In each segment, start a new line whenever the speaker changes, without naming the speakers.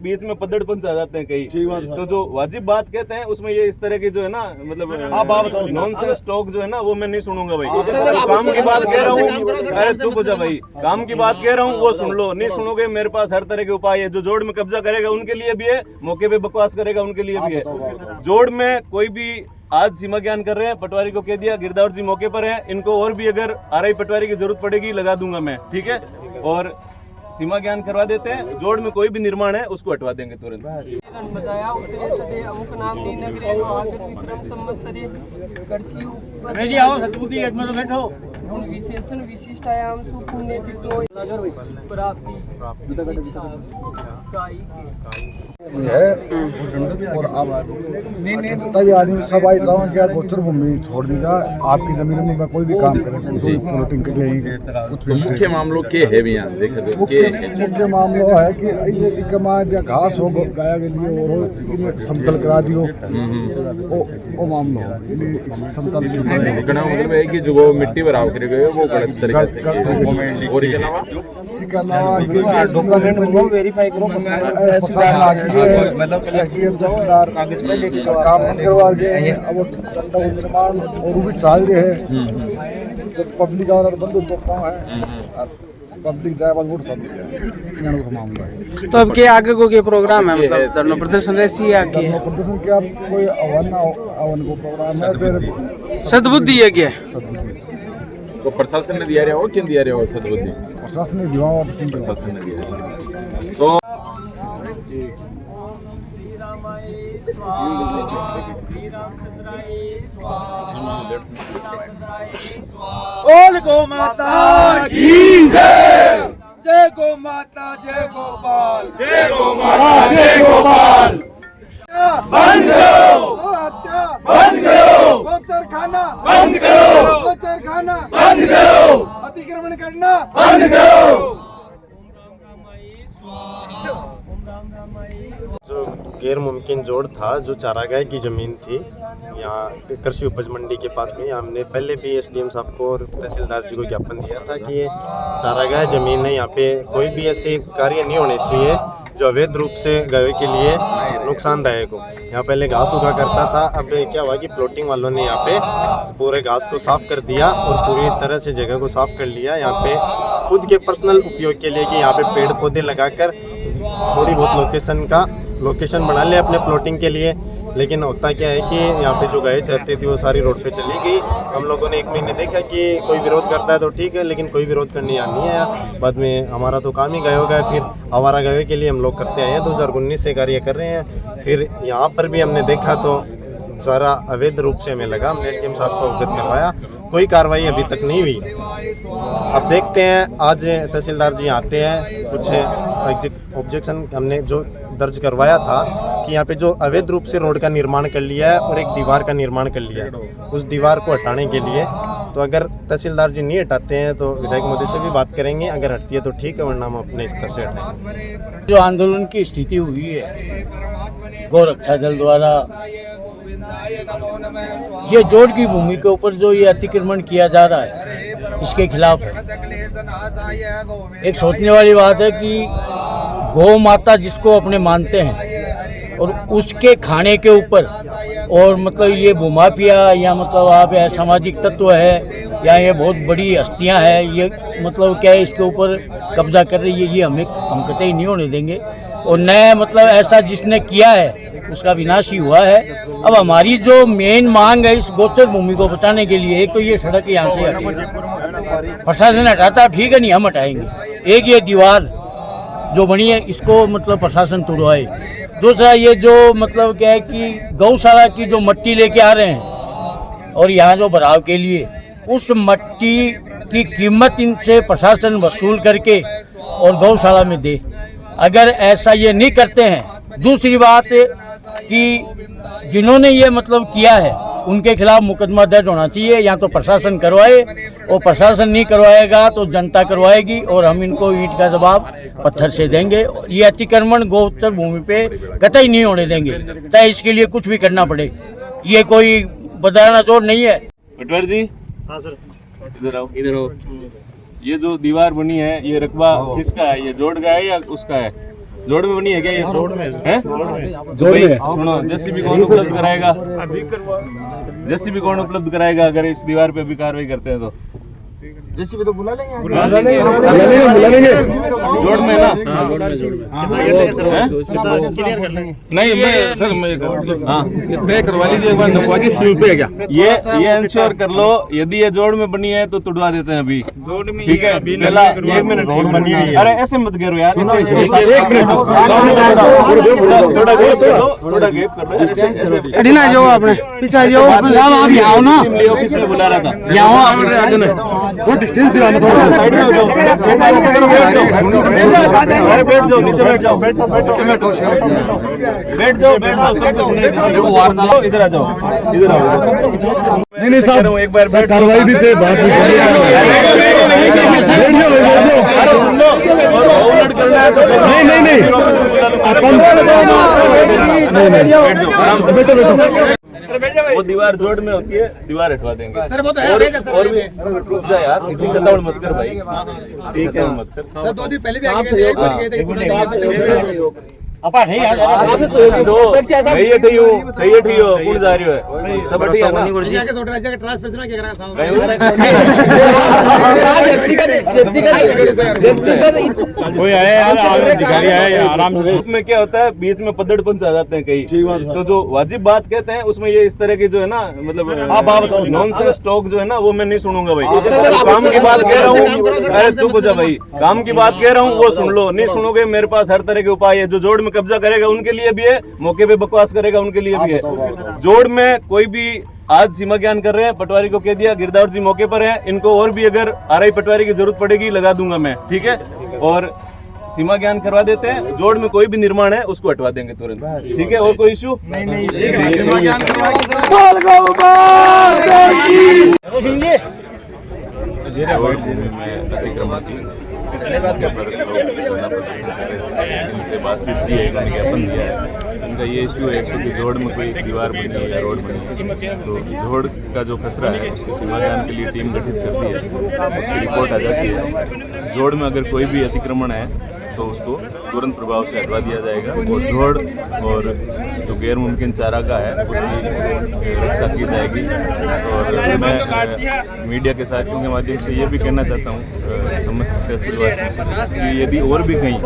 बीच में पदड़पन आ जाते हैं कई। तो जो वाजिब बात कहते हैं उसमें ये इस तरह की जो है ना मतलब नॉनसेंस टॉक जो है ना वो मैं नहीं सुनूंगा भाई। तो काम की बात कह रहा हूँ, अरे चुप हो जा भाई, काम की बात कह रहा हूँ वो सुन लो। नहीं सुनोगे मेरे पास हर तरह के उपाय है। जो जोड़ में कब्जा करेगा उनके लिए भी है, मौके पे बकवास करेगा उनके लिए भी है। जोड़ में कोई भी आज सीमा ज्ञान कर रहे हैं, पटवारी को कह दिया, गिरदावर जी मौके पर हैं, इनको और भी अगर आरआई पटवारी की जरूरत पड़ेगी लगा दूंगा मैं, ठीक है। और सीमा ज्ञान करवा देते हैं। जोड़ में कोई भी निर्माण है उसको हटवा देंगे तुरंत।
बताया उतरे सदे अमुक नाम नी नगरे नो आदर विक्रम संवत्सरे कर्षि ऊपर जी आओ सतबुद्धि एक में तो बैठो गुण विशेषण विशिष्टायाम सुपुण्य तिथो प्राप्ति इच्छा काई
है। और आप तभी आदमी सब आई जाओ क्या गोचर भूमि छोड़ दी जा, आपकी जमीन में कोई भी काम करे, प्लॉटिंग कर रही कुछ
मुख्य मामलों के है भी यहाँ देखा
मुख्य मामला है कि ये घास हो गाया के लिए और समतल करा दियो, वो मामला हो समतल
मतलब है कि जो वो मिट्टी बराबर करे गए वो गलत तरीके से। और इसके अलावा
वेरीफाई करो मतलब काम बंद करवा गए हैं। अब डंडा को निर्माण और भी चाल रहे हैं। तो पब्लिक आना तो बंद तोड़ता है, पब्लिक जाए बंद उठता मामला है।
तो अब के आगे को के प्रोग्राम है, मतलब धरना प्रदर्शन ऐसी है आगे
धरना प्रदर्शन क्या कोई अवन को प्रोग्राम है, फिर
सद्बुद्धि है क्या
तो प्रशासन ने दिया रहा हो, किन दिया रहा हो सद्बुद्धि
प्रशासन ने दिया और
प्रशासन ने दिया। तो
बोल गो माता की जय, जय गो माता, जय गोपाल, जय गो माता, जय गोपाल। बंद करो, बंद करो, गोचर खाना बंद करो, गोचर खाना बंद करो, अतिक्रमण करना बंद करो।
जो गैर मुमकिन जोड़ था, जो चारागाह की ज़मीन थी यहाँ कृषि उपज मंडी के पास में, हमने पहले भी एसडीएम साहब को और तहसीलदार जी को ज्ञापन दिया था कि ये चारागाह ज़मीन है, यहाँ पे कोई भी ऐसे कार्य नहीं होने चाहिए जो अवैध रूप से गायों के लिए नुकसानदायक हो। यहाँ पहले घास उगा करता था, अब क्या हुआ कि प्लॉटिंग वालों ने यहाँ पे पूरे घास को साफ़ कर दिया और पूरी तरह से जगह को साफ़ कर लिया यहाँ पे खुद के पर्सनल उपयोग के लिए, कि यहाँ पे पेड़ पौधे लगाकर थोड़ी बहुत लोकेशन बना ले अपने प्लॉटिंग के लिए। लेकिन होता क्या है कि यहाँ पे जो गाय चरती थी वो सारी रोड पे चली गई। हम लोगों ने 1 महीने देखा कि कोई विरोध करता है तो ठीक है, लेकिन कोई विरोध करने यहाँ नहीं आया। बाद में हमारा तो काम ही गायों का है, फिर आवारा गायों के लिए हम लोग करते आए हैं, 2019 से कार्य कर रहे हैं। फिर यहाँ पर भी हमने देखा तो सारा अवैध रूप से हमें लगा, हमने एसडीएम साहब को अवगत करवाया, कोई कार्रवाई अभी तक नहीं हुई। अब देखते हैं, आज तहसीलदार जी आते हैं, कुछ ऑब्जेक्शन हमने जो दर्ज करवाया था कि यहाँ पे जो अवैध रूप से रोड का निर्माण कर लिया है और एक दीवार का निर्माण कर लिया है, उस दीवार को हटाने के लिए तो अगर तहसीलदार जी नहीं हटाते हैं तो विधायक महोदय से भी बात करेंगे, अगर हटती है तो ठीक है, वरना हम अपने स्तर से हटाएंगे।
जो आंदोलन की स्थिति हुई है गौरक्षा दल द्वारा, ये जोड़ की भूमि के ऊपर जो ये अतिक्रमण किया जा रहा है, इसके खिलाफ है। एक सोचने वाली बात है कि गौ माता जिसको अपने मानते हैं और उसके खाने के ऊपर, और मतलब ये भूमाफिया या मतलब आप सामाजिक तत्व है या ये बहुत बड़ी हस्तियां हैं, ये मतलब क्या है इसके ऊपर कब्जा कर रही है, ये हम कतई नहीं होने देंगे। और नया मतलब ऐसा जिसने किया है उसका विनाश ही हुआ है। अब हमारी जो मेन मांग है इस गोचर भूमि को बचाने के लिए, एक तो ये सड़क यहाँ से हटे, प्रशासन हटाता ठीक है, नहीं हम हटाएंगे। एक ये दीवार जो बनी है इसको मतलब प्रशासन तोड़वाए। दूसरा ये जो मतलब क्या है कि गौशाला की जो मट्टी लेके आ रहे हैं और यहाँ जो भराव के लिए, उस मट्टी की कीमत इनसे प्रशासन वसूल करके और गौशाला में दे। अगर ऐसा ये नहीं करते हैं, दूसरी बात कि जिन्होंने ये मतलब किया है उनके खिलाफ मुकदमा दर्ज होना चाहिए, या तो प्रशासन करवाए, और प्रशासन नहीं करवाएगा तो जनता करवाएगी, और हम इनको ईंट का जवाब पत्थर से देंगे। ये अतिक्रमण गोचर भूमि पे कतई नहीं होने देंगे, चाहे इसके लिए कुछ भी करना पड़े। ये कोई बदाना जोड़ नहीं है।
पटवारी जी,
हाँ सर,
इधर आओ, इधर आओ। ये जो दीवार बनी है ये रकबा किसका है? ये जोड़ का है या उसका है? जोड़ में बनी है क्या ये? जोड़ में है,
जोड़ में।
सुनो, जेसीबी कौन उपलब्ध कराएगा? जेसीबी कौन उपलब्ध कराएगा अगर इस दीवार पे भी कार्रवाई करते हैं तो?
जेसीबी तो बुला लेंगे।
जोड़ में ना? नहीं मैं सर मैं करवा लीजिए एक बार, नकवा की सील पे है क्या? ये इंश्योर कर लो, यदि ये जोड़ में बनी है तो तुड़वा देते हैं अभी, ठीक है? चला 1 मिनट, रोड बनी हुई है। अरे ऐसे मत करो यार, थोड़ा गैप कर लो, थोड़ा गैप कर लो।
अरे ना जाओ आपने पीछे जाओ, आप यहाँ आओ ना,
ऑफिस में बुला रहा था,
यहाँ आओ।
डिस्टेंस दिलाना थोड़ा सा
साइड में हो जाओ, अरे बैठ जाओ, नीचे बैठ जाओ, बैठ जाओ, सब कुछ सुनेगा। इधर आ जाओ, इधर आओ।
नहीं साहब,
एक बार बैठ,
कार्रवाई भी से बात
अरे सुन लो, और ओवरलोड करना है तो
नहीं
ऑफिस में बुला लूंगा। बैठ जाओ, आराम से बैठो। वो दीवार जोड़ में होती है, दीवार हटवा देंगे। और भी रुक जा यार, इतनी कतावड़ मत कर भाई, ठीक है मत कर।
सर 2 दिन पहले भी आगे गए थे।
कहीं ठियो कौन जा रही है सब बढ़िया ना?
कोई आया यार, अधिकारी आया आराम से।
में क्या होता है, बीच में पदड़पंच आ जाते हैं कई, तो जो वाजिब बात कहते हैं उसमें ये इस तरह की जो है ना, मतलब नॉनसेंस टॉक जो है ना, वो मैं नहीं सुनूंगा भाई। काम की बात कह रहा हूँ, अरे चुप हो जा भाई, काम की बात कह रहा हूँ वो सुन लो। नहीं सुनोगे, मेरे पास हर तरह के उपाय है। जो जोड़ में कब्जा करेगा उनके लिए भी है, मौके पे बकवास करेगा उनके लिए भी है। जोड़ में कोई भी आज सीमा ज्ञान कर रहे हैं, पटवारी को कह दिया, गिरदावर जी मौके पर हैं, इनको और भी अगर आरआई पटवारी की जरूरत पड़ेगी लगा दूंगा मैं, ठीक है? और सीमा ज्ञान करवा देते हैं। जोड़ में कोई भी निर्माण है उसको हटवा देंगे तुरंत, ठीक है? और कोई इशू नहीं। इनसे बातचीत की है, ज्ञापन दिया है। इनका ये इशू है कि जोड़ में कोई दीवार बनी है या रोड बनी है, तो जोड़ का जो खसरा है उसको सीमा ज्ञान के लिए टीम गठित करती है, उसकी रिपोर्ट आ जाती है। जोड़ में अगर कोई भी अतिक्रमण है तो उसको तुरंत प्रभाव से हटवा दिया जाएगा। वो जोड़ और जो गैर मुमकिन चारागाह है उसकी रक्षा की जाएगी। और मैं मीडिया के साथियों के माध्यम से ये भी कहना चाहता हूँ समस्त तहसीलवासियों से कि यदि और भी कहीं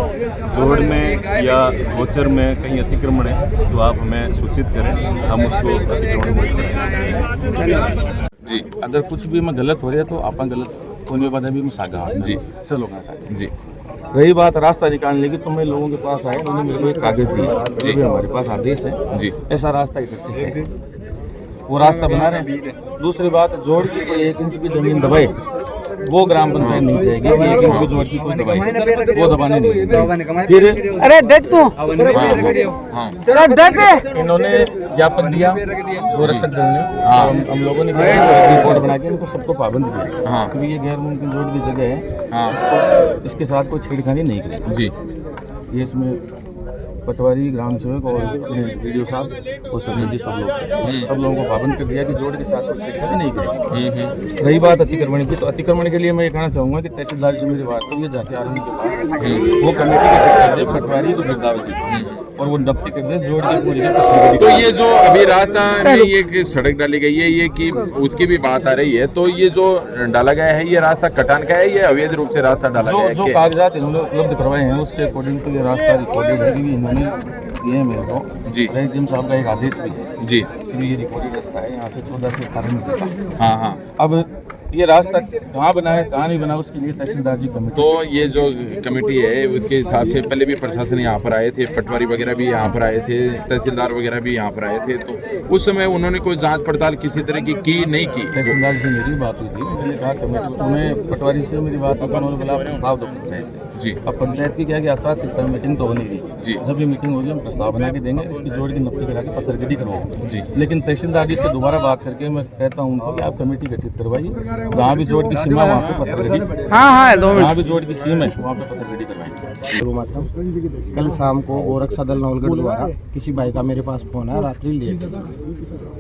जोड़ में या गोचर में कहीं अतिक्रमण है तो आप हमें सूचित करें, हम उसको अतिक्रमण मुक्त कराएंगे।
जी, अगर कुछ भी में गलत हो रहा है तो आप गलत होने के बाद अभी मैं सागा जी चलो जी। रही बात रास्ता निकालने की, तो मैं लोगों के पास आया, उन्होंने मेरे को एक कागज दिया जी, हमारे पास आदेश है जी, ऐसा रास्ता इधर से है, वो रास्ता बना रहे हैं। दूसरी बात, जोड़ की कोई 1 इंच की जमीन दबाए वो ग्राम पंचायत नहीं चाहेगी कि 1 इंच की जोड़ की कोई दबाई, वो दबाने नहीं। फिर
अरे देख तू,
इन्होंने ज्ञापन दिया गोरक्षक दल ने, हम लोगों ने रिपोर्ट बना के इनको सबको पाबंद किया क्योंकि ये गैर मुमकिन जोड़ की जगह है, इसके साथ कोई छेड़खानी नहीं करेगा जी। ये इसमें पटवारी, ग्राम सेवक और अपने वीडियो साहब और सरपंच जी सब लोगों को पाबंद कर दिया कि जोड़ के साथ कोई छेड़खानी नहीं करेगी। रही बात अतिक्रमण की, तो अतिक्रमण के लिए मैं ये कहना चाहूँगा कि तहसीलदार से मेरी बात हुई, जाके आरएनबी के पास वो कमेटी के पटवारी को गिरदावर की और वो नब्ती कर दे जोड़ के पूरी।
तो ये जो अभी रास्ता में ये सड़क डाली गई है, ये कि उसकी भी बात आ रही है, तो ये जो डाला गया है ये रास्ता कटान का है, ये अवैध रूप से रास्ता डाला गया है?
जो कागजात इन्होंने उपलब्ध करवाए हैं उसके अकॉर्डिंग तो ये रास्ता रिकॉर्डेड है कि इन्होंने दिए मेरे को जी। रईस साहब का एक आदेश भी है जी कि ये रिकॉर्डेड रास्ता है, यहाँ से 14 से 18 मीटर का। हाँ। अब ये रास्ता कहाँ बना है कहाँ नहीं बना उसके लिए तहसीलदार जी कमेटी,
तो ये जो कमेटी है उसके हिसाब से पहले भी प्रशासन यहाँ पर आए थे, पटवारी वगैरह भी यहाँ पर आए थे, तहसीलदार वगैरह भी यहाँ पर आए थे, तो उस समय उन्होंने कोई जांच पड़ताल किसी तरह की नहीं की?
तहसीलदार से मेरी बात हुई थी, मैंने कहा कमेटी, उन्हें पटवारी से मेरी बात हुई, उन्होंने बोला प्रस्ताव दो पंचायत से जी। अब पंचायत की क्या कि 7 सितंबर मीटिंग तो हो नहीं रही जी, जब ये मीटिंग होगी हम प्रस्ताव बना के देंगे, इसकी जोड़ की नब्ती करा के पत्थरगड्डी करवाओ जी। लेकिन तहसीलदार जी से दोबारा बात करके मैं कहता हूँ उनको कि आप कमेटी गठित करवाइए, जहाँ भी जोड़ की सीमा वहाँ पे पत्थरगड्डी, जहाँ भी जोड़ की सीमा है वहाँ पे पत्थरगड्डी करवाएंगे।
कल शाम को गोरक्षा दल नवलगढ़ द्वारा किसी भाई का मेरे पास फोन है, रात्रि लेट,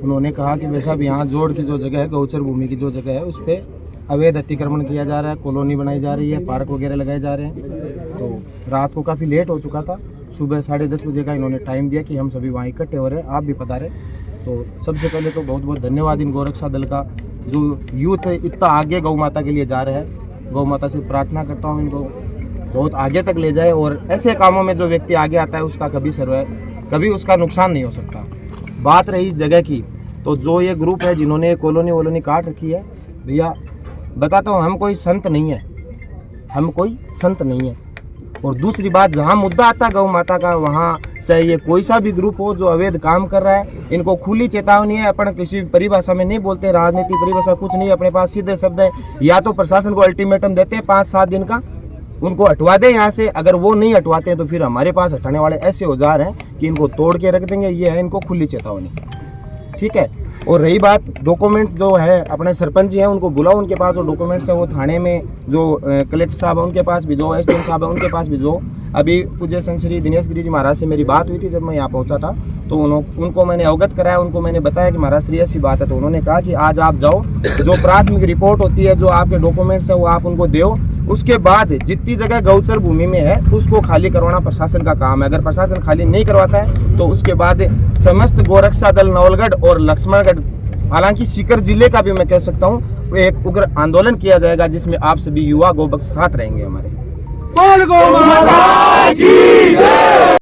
उन्होंने कहा कि वैसा भी यहाँ जोड़ की जो जगह है, गौचर भूमि की जो जगह है, उस पर अवैध अतिक्रमण किया जा रहा है, कॉलोनी बनाई जा रही है, पार्क वगैरह लगाए जा रहे हैं, तो
रात को काफ़ी लेट हो चुका था। सुबह 10:30 बजे का इन्होंने टाइम दिया कि हम सभी वहाँ इकट्ठे हो रहे हैं, आप भी पधारे। तो सबसे पहले तो बहुत बहुत धन्यवाद इन गौरक्षा दल का, जो यूथ इतना आगे गौ माता के लिए जा रहे हैं। गौ माता से प्रार्थना करता हूँ इनको बहुत आगे तक ले जाए, और ऐसे कामों में जो व्यक्ति आगे आता है उसका कभी उसका नुकसान नहीं हो सकता। बात रही इस जगह की, तो जो ये ग्रुप है जिन्होंने कॉलोनी काट रखी है, भैया बताता हूँ, हम कोई संत नहीं है। और दूसरी बात, जहाँ मुद्दा आता है गौ माता का, वहाँ चाहे ये कोई सा भी ग्रुप हो जो अवैध काम कर रहा है, इनको खुली चेतावनी है। अपन किसी परिभाषा में नहीं बोलते, राजनीतिक परिभाषा कुछ नहीं, अपने पास सीधे शब्द है। या तो प्रशासन को अल्टीमेटम देते हैं 5-7 दिन का, उनको हटवा दें यहाँ से। अगर वो नहीं हटवाते हैं तो फिर हमारे पास हटाने वाले ऐसे औजार हैं कि इनको तोड़ के रख देंगे। ये है इनको खुली चेतावनी, ठीक है। और रही बात डॉक्यूमेंट्स, जो है अपने सरपंच जी हैं उनको बुलाओ, उनके पास जो डॉक्यूमेंट्स हैं वो थाने में, जो कलेक्टर साहब है उनके पास भी जो, एसडीएम साहब है उनके पास भी जो। अभी पूज्य संत श्री दिनेश गिरी जी महाराज से मेरी बात हुई थी जब मैं यहाँ पहुँचा था, तो उनको मैंने अवगत कराया, उनको मैंने बताया कि महाराज श्री ऐसी बात है। तो उन्होंने कहा कि आज आप जाओ, जो प्राथमिक रिपोर्ट होती है, जो आपके डॉक्यूमेंट्स हैं वो आप उनको दो। उसके बाद जितनी जगह गौचर भूमि में है उसको खाली करवाना प्रशासन का काम है। अगर प्रशासन खाली नहीं करवाता है तो उसके बाद समस्त गोरक्षा दल नवलगढ़ और लक्ष्मणगढ़, हालांकि सीकर जिले का भी मैं कह सकता हूँ, वो एक उग्र आंदोलन किया जाएगा जिसमें आप सभी युवा गौभक्त साथ रहेंगे हमारे।